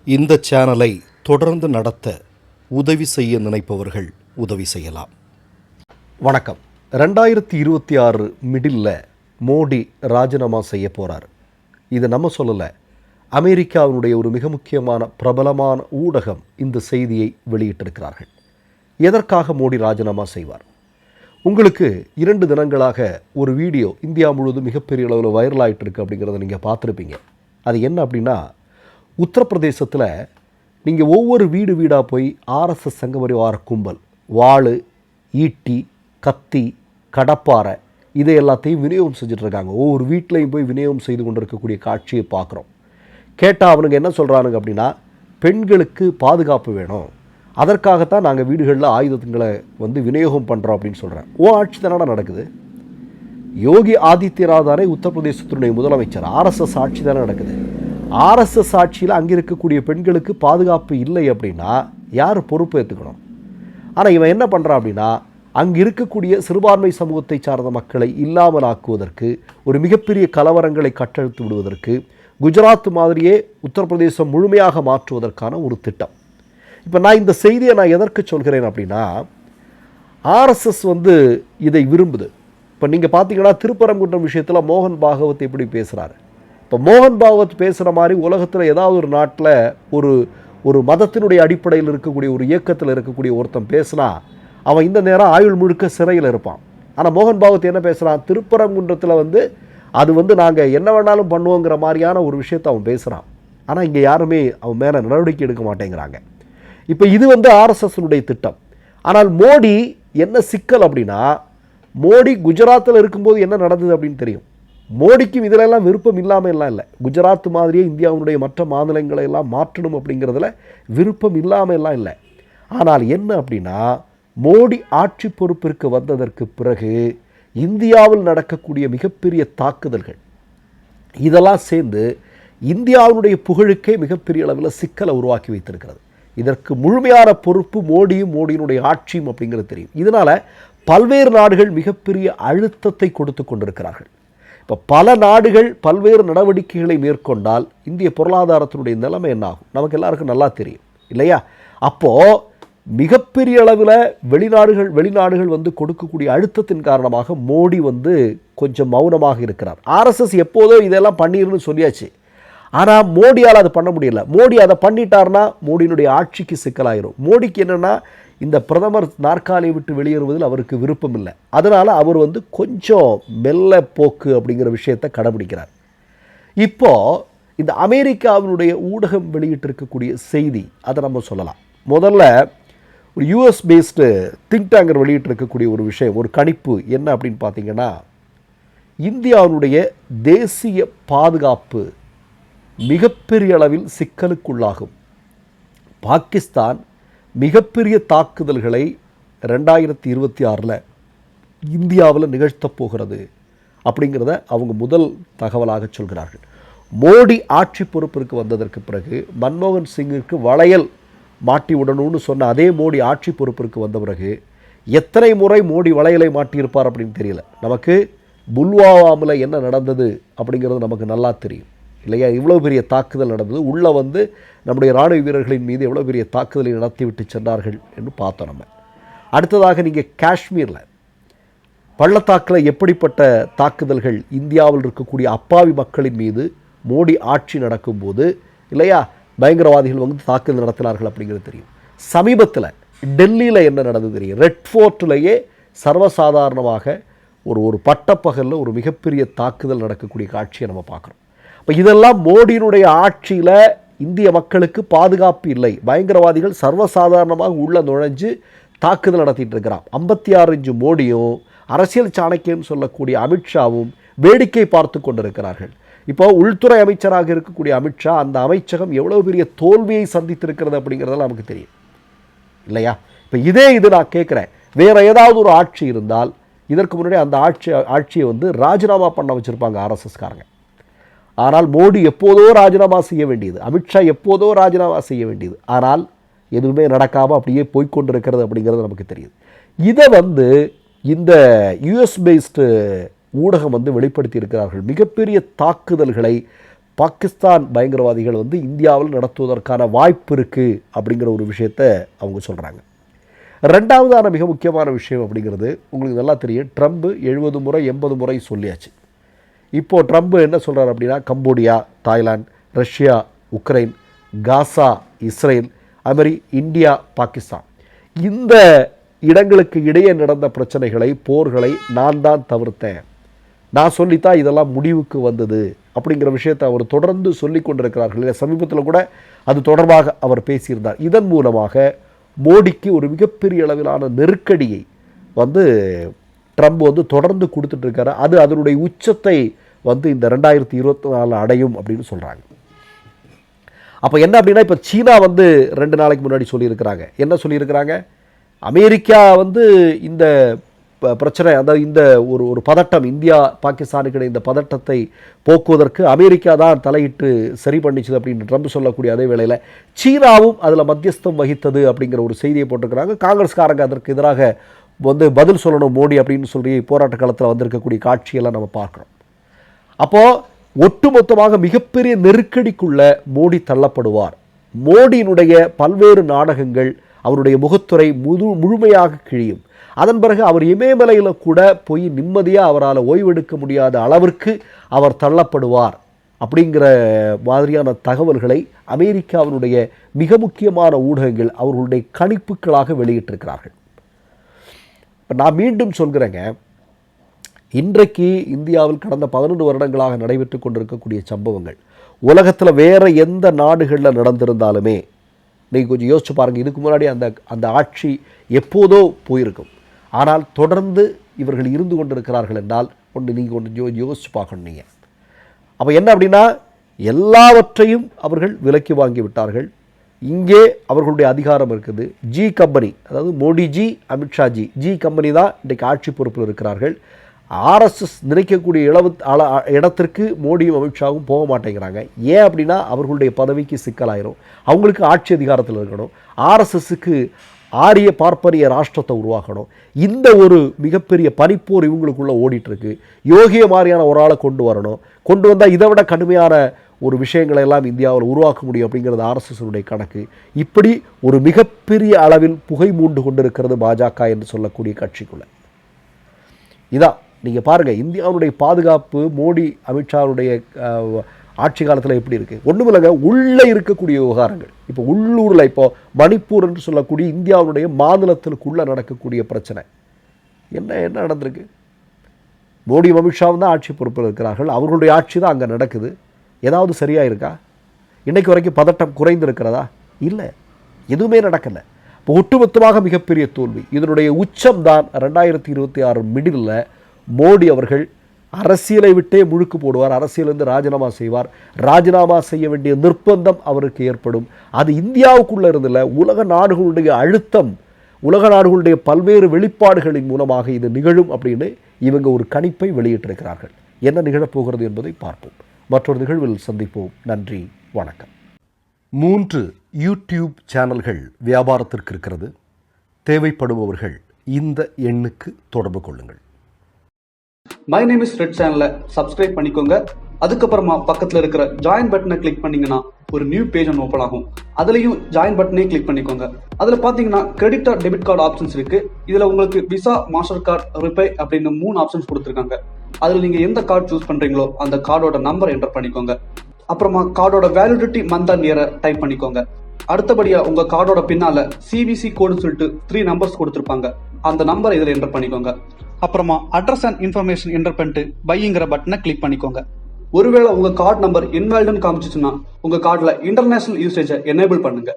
இந்த சேனலை தொடர்ந்து நடத்த உதவி செய்ய நினைப்பவர்கள் உதவி செய்யலாம். வணக்கம். 2026 மிடில் மோடி ராஜினாமா செய்ய போகிறார். இது நம்ம சொல்லலை, அமெரிக்காவினுடைய ஒரு மிக முக்கியமான பிரபலமான ஊடகம் இந்த செய்தியை வெளியிட்டிருக்கிறார்கள். எதற்காக மோடி ராஜினாமா செய்வார்? உங்களுக்கு 2 தினங்களாக ஒரு வீடியோ இந்தியா முழுவதும் மிகப்பெரிய அளவில் வைரல் ஆகிட்டு இருக்கு அப்படிங்கிறத நீங்கள் பார்த்துருப்பீங்க. அது என்ன அப்படின்னா, உத்தரப்பிரதேசத்தில் நீங்கள் ஒவ்வொரு வீடாக போய் ஆர்எஸ்எஸ் சங்கபரிவார கும்பல் வாள், ஈட்டி, கத்தி, கடப்பாரை இதை எல்லாத்தையும் விநியோகம் செஞ்சிட்ருக்காங்க. ஒவ்வொரு வீட்லையும் போய் விநியோகம் செய்து கொண்டு இருக்கக்கூடிய காட்சியை பார்க்குறோம். கேட்டால் அவனுங்க என்ன சொல்கிறானுங்க அப்படின்னா, பெண்களுக்கு பாதுகாப்பு வேணும், அதற்காகத்தான் நாங்கள் வீடுகளில் ஆயுதங்களை விநியோகம் பண்ணுறோம் அப்படின்னு சொல்கிறேன். ஆட்சி தானடா நடக்குது. யோகி ஆதித்யநாத் தானே உத்தரப்பிரதேசத்தினுடைய முதலமைச்சர். ஆர்எஸ்எஸ் ஆட்சி தானே நடக்குது. ஆர்எஸ்எஸ் ஆட்சியில் அங்கே இருக்கக்கூடிய பெண்களுக்கு பாதுகாப்பு இல்லை அப்படின்னா யார் பொறுப்பு ஏற்றுக்கணும்? ஆனால் இவன் என்ன பண்ணுறான் அப்படின்னா, அங்கே இருக்கக்கூடிய சிறுபான்மை சமூகத்தை சார்ந்த மக்களை இல்லாமல் ஆக்குவதற்கு, ஒரு மிகப்பெரிய கலவரங்களை கட்டெழுத்து விடுவதற்கு, குஜராத் மாதிரியே உத்தரப்பிரதேசம் முழுமையாக மாற்றுவதற்கான ஒரு திட்டம். இப்போ நான் இந்த செய்தியை எதற்கு சொல்கிறேன் அப்படின்னா, ஆர்எஸ்எஸ் இதை விரும்புது. இப்போ நீங்கள் பார்த்தீங்கன்னா, திருப்பரங்குன்றம் விஷயத்தில் மோகன் பாகவத் எப்படி பேசுகிறாரு. இப்போ மோகன் பாகவத் பேசுகிற மாதிரி உலகத்தில் ஏதாவது ஒரு நாட்டில் ஒரு மதத்தினுடைய அடிப்படையில் இருக்கக்கூடிய ஒரு இயக்கத்தில் இருக்கக்கூடிய ஒருத்தன் பேசுனா அவன் இந்த நேரம் ஆயுள் முழுக்க சிறையில் இருப்பான். ஆனால் மோகன் பாகவத் என்ன பேசுகிறான், திருப்பரங்குன்றத்தில் அது நாங்கள் என்ன வேணாலும் பண்ணுவோங்கிற மாதிரியான ஒரு விஷயத்தை அவன் பேசுகிறான். ஆனால் இங்கே யாருமே அவன் மேலே நடவடிக்கை எடுக்க மாட்டேங்கிறாங்க. இப்போ இது ஆர்எஸ்எஸ்னுடைய திட்டம். ஆனால் மோடி என்ன சிக்கல் அப்படின்னா, மோடி குஜராத்தில் இருக்கும்போது என்ன நடந்தது அப்படின்னு தெரியும். மோடிக்கும் இதிலெல்லாம் விருப்பம் இல்லாமல் எல்லாம் இல்லை. குஜராத் மாதிரியே இந்தியாவுடைய மற்ற மாநிலங்களை எல்லாம் மாற்றணும் அப்படிங்கிறதுல விருப்பம் இல்லாமல் எல்லாம் இல்லை. ஆனால் என்ன அப்படின்னா, மோடி ஆட்சி பொறுப்பிற்கு வந்ததற்கு பிறகு இந்தியாவில் நடக்கக்கூடிய மிகப்பெரிய தாக்குதல்கள் இதெல்லாம் சேர்ந்து இந்தியாவுடைய புகழுக்கே மிகப்பெரிய அளவில் சிக்கலை உருவாக்கி வைத்திருக்கிறது. இதற்கு முழுமையான பொறுப்பு மோடியும் மோடியினுடைய ஆட்சியும் அப்படிங்கிறது தெரியும். இதனால் பல்வேறு நாடுகள் மிகப்பெரிய அழுத்தத்தை கொடுத்து கொண்டிருக்கிறார்கள். இப்போ பல நாடுகள் பல்வேறு நடவடிக்கைகளை மேற்கொண்டால் இந்திய பொருளாதாரத்தினுடைய நிலைமை என்ன ஆகும் நமக்கு எல்லாருக்கும் நல்லா தெரியும் இல்லையா? அப்போது மிகப்பெரிய அளவில் வெளிநாடுகள் கொடுக்கக்கூடிய அழுத்தத்தின் காரணமாக மோடி கொஞ்சம் மௌனமாக இருக்கிறார். ஆர்எஸ்எஸ் எப்போதோ இதெல்லாம் பண்ணிருன்னு சொல்லியாச்சு. ஆனால் மோடியால் அதை பண்ண முடியல. மோடி அதை பண்ணிட்டார்னா மோடியினுடைய ஆட்சிக்கு சிக்கலாயிரும். மோடிக்கு என்னென்னா, இந்த பிரதமர் நாற்காலியை விட்டு வெளியேறுவதில் அவருக்கு விருப்பம் இல்லை. அதனால் அவர் கொஞ்சம் மெல்ல போக்கு அப்படிங்கிற விஷயத்தை கடைபிடிக்கிறார். இப்போது இந்த அமெரிக்காவினுடைய ஊடகம் வெளியிட்டிருக்கக்கூடிய செய்தி அதை நம்ம சொல்லலாம். முதல்ல ஒரு யூஎஸ் பேஸ்டு திங்க் டேங்கர் வெளியிட்டிருக்கக்கூடிய ஒரு விஷயம், ஒரு கணிப்பு என்ன அப்படின்னு பார்த்தீங்கன்னா, இந்தியாவுடைய தேசிய பாதுகாப்பு மிகப்பெரிய அளவில் சிக்கலுக்குள்ளாகும். பாகிஸ்தான் மிகப்பெரிய தாக்குதல்களை 2026 இந்தியாவில் நிகழ்த்தப் போகிறது அப்படிங்கிறத அவங்க முதல் தகவலாக சொல்கிறார்கள். மோடி ஆட்சி பொறுப்பிற்கு வந்ததற்கு பிறகு மன்மோகன் சிங்கிற்கு வளையல் மாட்டி விடணும்னு சொன்ன அதே மோடி ஆட்சி பொறுப்பிற்கு வந்த பிறகு எத்தனை முறை மோடி வளையலை மாட்டியிருப்பார் அப்படின்னு தெரியல. நமக்கு புல்வாமாவில் என்ன நடந்தது அப்படிங்கிறது நமக்கு நல்லா தெரியும் இல்லையா? இவ்வளோ பெரிய தாக்குதல் நடந்தது. உள்ளே நம்முடைய இராணுவ வீரர்களின் மீது எவ்வளோ பெரிய தாக்குதலை நடத்திவிட்டு சென்றார்கள் என்று பார்த்தோம். நம்ம அடுத்ததாக நீங்கள் காஷ்மீரில் பள்ளத்தாக்கில் எப்படிப்பட்ட தாக்குதல்கள் இந்தியாவில் இருக்கக்கூடிய அப்பாவி மக்களின் மீது மோடி ஆட்சி நடக்கும்போது இல்லையா பயங்கரவாதிகள் தாக்குதல் நடத்தினார்கள் அப்படிங்கிறது தெரியும். சமீபத்தில் டெல்லியில் என்ன நடந்தது தெரியும். ரெட் ஃபோர்ட்லேயே சர்வசாதாரணமாக ஒரு பட்டப்பகலில் ஒரு மிகப்பெரிய தாக்குதல் நடக்கக்கூடிய காட்சியை நம்ம பார்க்குறோம். இப்போ இதெல்லாம் மோடியினுடைய ஆட்சியில் இந்திய மக்களுக்கு பாதுகாப்பு இல்லை. பயங்கரவாதிகள் சர்வசாதாரணமாக உள்ளே நுழைஞ்சு தாக்குதல் நடத்திட்டு இருக்கிறான். 56 இன்ச்சு மோடியும் அரசியல் சாணக்கியம் சொல்லக்கூடிய அமித்ஷாவும் வேடிக்கை பார்த்து கொண்டிருக்கிறார்கள். இப்போ உள்துறை அமைச்சராக இருக்கக்கூடிய அமித்ஷா, அந்த அமைச்சகம் எவ்வளோ பெரிய தோல்வியை சந்தித்திருக்கிறது அப்படிங்கிறதெல்லாம் நமக்கு தெரியும் இல்லையா? இப்போ இது நான் கேட்குறேன், வேறு ஏதாவது ஒரு ஆட்சி இருந்தால் இதற்கு முன்னாடி அந்த ஆட்சியை ராஜினாமா பண்ண வச்சுருப்பாங்க ஆர்எஸ்எஸ்காரங்க. ஆனால் மோடி எப்போதோ ராஜினாமா செய்ய வேண்டியது, அமித்ஷா எப்போதோ ராஜினாமா செய்ய வேண்டியது. ஆனால் எதுவுமே நடக்காமல் அப்படியே போய்கொண்டிருக்கிறது அப்படிங்கிறது நமக்கு தெரியுது. இதை இந்த யூஎஸ் பேஸ்டு ஊடகம் வெளிப்படுத்தி இருக்கிறார்கள். மிகப்பெரிய தாக்குதல்களை பாகிஸ்தான் பயங்கரவாதிகள் வந்து இந்தியாவில் நடத்துவதற்கான வாய்ப்பு இருக்குது அப்படிங்கிற ஒரு விஷயத்தை அவங்க சொல்கிறாங்க. ரெண்டாவதான மிக முக்கியமான விஷயம் அப்படிங்கிறது உங்களுக்கு நல்லா தெரியும். ட்ரம்ப் 70 முறை 80 முறை சொல்லியாச்சு. இப்போது ட்ரம்ப் என்ன சொல்கிறார் அப்படின்னா, கம்போடியா, தாய்லாந்து, ரஷ்யா, உக்ரைன், காசா, இஸ்ரேல், அது மாதிரி இந்தியா, பாகிஸ்தான், இந்த இடங்களுக்கு இடையே நடந்த பிரச்சனைகளை, போர்களை நான் தான் தவிர்த்தேன், நான் சொல்லித்தான் இதெல்லாம் முடிவுக்கு வந்தது அப்படிங்கிற விஷயத்தை அவர் தொடர்ந்து சொல்லி கொண்டிருக்கிறார்கள். சமீபத்தில் கூட அது தொடர்பாக அவர் பேசியிருந்தார். இதன் மூலமாக மோடிக்கு ஒரு மிகப்பெரிய அளவிலான நெருக்கடியை வந்து ட்ரம்ப் வந்து தொடர்ந்து கொடுத்துட்ருக்காரு. அது அதனுடைய உச்சத்தை வந்து இந்த 2024 அடையும் அப்படின்னு சொல்கிறாங்க. அப்போ என்ன அப்படின்னா, இப்போ சீனா வந்து 2 நாளைக்கு முன்னாடி சொல்லியிருக்கிறாங்க. என்ன சொல்லியிருக்கிறாங்க? அமெரிக்கா வந்து இந்த பிரச்சனை, அதாவது இந்த ஒரு பதட்டம், இந்தியா பாகிஸ்தானுக்கு இந்த பதட்டத்தை போக்குவதற்கு அமெரிக்கா தான் தலையிட்டு சரி பண்ணிச்சுது அப்படின்னு ட்ரம்ப் சொல்லக்கூடிய அதே வேளையில் சீனாவும் அதில் மத்தியஸ்தம் வகித்தது அப்படிங்கிற ஒரு செய்தியை போட்டிருக்கிறாங்க. காங்கிரஸ்காரங்க அதற்கு எதிராக வந்து பதில் சொல்லணும் மோடி அப்படின்னு சொல்லி போராட்ட காலத்தில் வந்திருக்கக்கூடிய காட்சியெல்லாம் நம்ம பார்க்குறோம். அப்போது ஒட்டுமொத்தமாக மிகப்பெரிய நெருக்கடிக்குள்ள மோடி தள்ளப்படுவார். மோடியினுடைய பல்வேறு நாடகங்கள், அவருடைய முகத்துறை முழுமையாக கிழியும். அதன் பிறகு அவர் இமயமலையில் கூட போய் நிம்மதியாக அவரால் ஓய்வெடுக்க முடியாத அளவிற்கு அவர் தள்ளப்படுவார் அப்படிங்கிற மாதிரியான தகவல்களை அமெரிக்காவினுடைய மிக முக்கியமான ஊடகங்கள் அவர்களுடைய கணிப்புகளாக வெளியிட்டிருக்கிறார்கள். இப்போ நான் மீண்டும் சொல்கிறேங்க, இன்றைக்கு இந்தியாவில் கடந்த 11 வருடங்களாக நடைபெற்று கொண்டிருக்கக்கூடிய சம்பவங்கள் உலகத்தில் வேறு எந்த நாடுகளில் நடந்திருந்தாலுமே நீங்கள் கொஞ்சம் யோசிச்சு பாருங்கள். இதுக்கு முன்னாடி அந்த ஆட்சி எப்போதோ போயிருக்கும். ஆனால் தொடர்ந்து இவர்கள் இருந்து கொண்டிருக்கிறார்கள் என்றால் நீங்கள் ஒன்று யோசிச்சு பார்க்கணும். நீங்கள் அப்போ என்ன அப்படின்னா, எல்லாவற்றையும் அவர்கள் விலக்கி வாங்கி விட்டார்கள். இங்கே அவர்களுடைய அதிகாரம் இருக்குது. ஜி கம்பெனி, அதாவது மோடிஜி, அமித்ஷாஜி, ஜி கம்பெனி தான் இன்றைக்கு ஆட்சி பொறுப்பில் இருக்கிறார்கள். ஆர்எஸ்எஸ் நினைக்கக்கூடிய இடத்திற்கு மோடியும் அமித்ஷாவும் போக மாட்டேங்கிறாங்க. ஏன் அப்படின்னா அவர்களுடைய பதவிக்கு சிக்கலாயிரும். அவங்களுக்கு ஆட்சி அதிகாரத்தில் இருக்கணும். ஆர்எஸ்எஸ்க்கு ஆரிய பார்ப்பரிய ராஷ்டிரத்தை உருவாக்கணும். இந்த ஒரு மிகப்பெரிய பனிப்போர் இவங்களுக்குள்ளே ஓடிட்டுருக்கு. யோகிய மாதிரியான ஒரு ஆளை கொண்டு வரணும். கொண்டு வந்தால் இதை விட கடுமையான ஒரு விஷயங்களை எல்லாம் இந்தியாவில் உருவாக்க முடியும் அப்படிங்கிறது ஆர்எஸ்எஸ்னுடைய கணக்கு. இப்படி ஒரு மிகப்பெரிய அளவில் புகை மூண்டு கொண்டிருக்கிறது பாஜக என்று சொல்லக்கூடிய கட்சிக்குள்ளே. இதான் நீங்கள் பாருங்கள், இந்தியாவுடைய பாதுகாப்பு மோடி அமித்ஷாவுடைய ஆட்சி காலத்தில் எப்படி இருக்குது? ஒன்றுமில்லைங்க, உள்ளே இருக்கக்கூடிய விவகாரங்கள். இப்போ உள்ளூரில், இப்போ மணிப்பூர் என்று சொல்லக்கூடிய இந்தியாவுடைய மாநிலத்திற்குள்ளே நடக்கக்கூடிய பிரச்சனை என்ன நடந்திருக்கு? மோடியும் அமித்ஷாவும் தான் ஆட்சி பொறுப்பில் இருக்கிறார்கள். அவர்களுடைய ஆட்சி தான் அங்கே நடக்குது. ஏதாவது சரியாக இருக்கா? இன்றைக்கு வரைக்கும் பதட்டம் குறைந்திருக்கிறதா? இல்லை, எதுவுமே நடக்கலை. இப்போ ஒட்டுமொத்தமாக மிகப்பெரிய தோல்வி. இதனுடைய உச்சம்தான் 2026 மிடில் மோடி அவர்கள் அரசியலை விட்டே முழுக்கு போடுவார். அரசியலிருந்து ராஜினாமா செய்வார். ராஜினாமா செய்ய வேண்டிய நிர்பந்தம் அவருக்கு ஏற்படும். அது இந்தியாவுக்குள்ளே இருந்தில்ல, உலக நாடுகளுடைய அழுத்தம், உலக நாடுகளுடைய பல்வேறு வெளிப்பாடுகளின் மூலமாக இது நிகழும் அப்படின்னு இவங்க ஒரு கணிப்பை வெளியிட்டிருக்கிறார்கள். என்ன நிகழப்போகிறது என்பதை பார்ப்போம். மற்றொரு நிகழ்வில் சந்திப்போம். நன்றி, வணக்கம். 3 யூடியூப் சேனல்கள் வியாபாரத்திற்கு இருக்கிறது. தேவைப்படுபவர்கள் இந்த எண்ணுக்கு தொடர்பு கொள்ளுங்கள். மை நேம் இஸ் ரெட் சேனலை சப்ஸ்கிரைப் பண்ணிக்கோங்க. அதுக்கப்புறமா பக்கத்தில் இருக்கிற ஜாயின் பட்டனை கிளிக் பண்ணீங்கன்னா ஒரு நியூ பேஜ் ஒன்று ஓப்பன் ஆகும். அதுலேயும் ஜாயின் பட்டனே கிளிக் பண்ணிக்கோங்க. அதில் பார்த்தீங்கன்னா credit R debit card options இருக்கு. இதில் உங்களுக்கு விசா, மாஸ்டர் கார்டு, ரிப்பே அப்படின்னு 3 ஆப்ஷன்ஸ் கொடுத்துருக்காங்க. அதில் நீங்கள் எந்த கார்டு சூஸ் பண்ணுறீங்களோ அந்த கார்டோட நம்பர் என்டர் பண்ணிக்கோங்க. அப்புறமா கார்டோட வேலிடிட்டி மந்த் அண்ட் இயரை டைப் பண்ணிக்கோங்க. அடுத்தபடியாக உங்கள் கார்டோட பின்னால் சிவிசி கோடுன்னு சொல்லிட்டு 3 நம்பர்ஸ் கொடுத்துருப்பாங்க. அந்த நம்பரை இதில் என்டர் பண்ணிக்கோங்க. அப்புறமா அட்ரஸ் அண்ட் இன்ஃபர்மேஷன் என்டர் பண்ணிட்டு பைங்கிற பட்டனை கிளிக் பண்ணிக்கோங்க. ஒருவேளை உங்க கார்டு நம்பர் இன்வாலிட்னு காமிச்சிச்சுன்னா உங்க கார்டில் இன்டர்நேஷனல் யூசேஜை எனேபிள் பண்ணுங்க.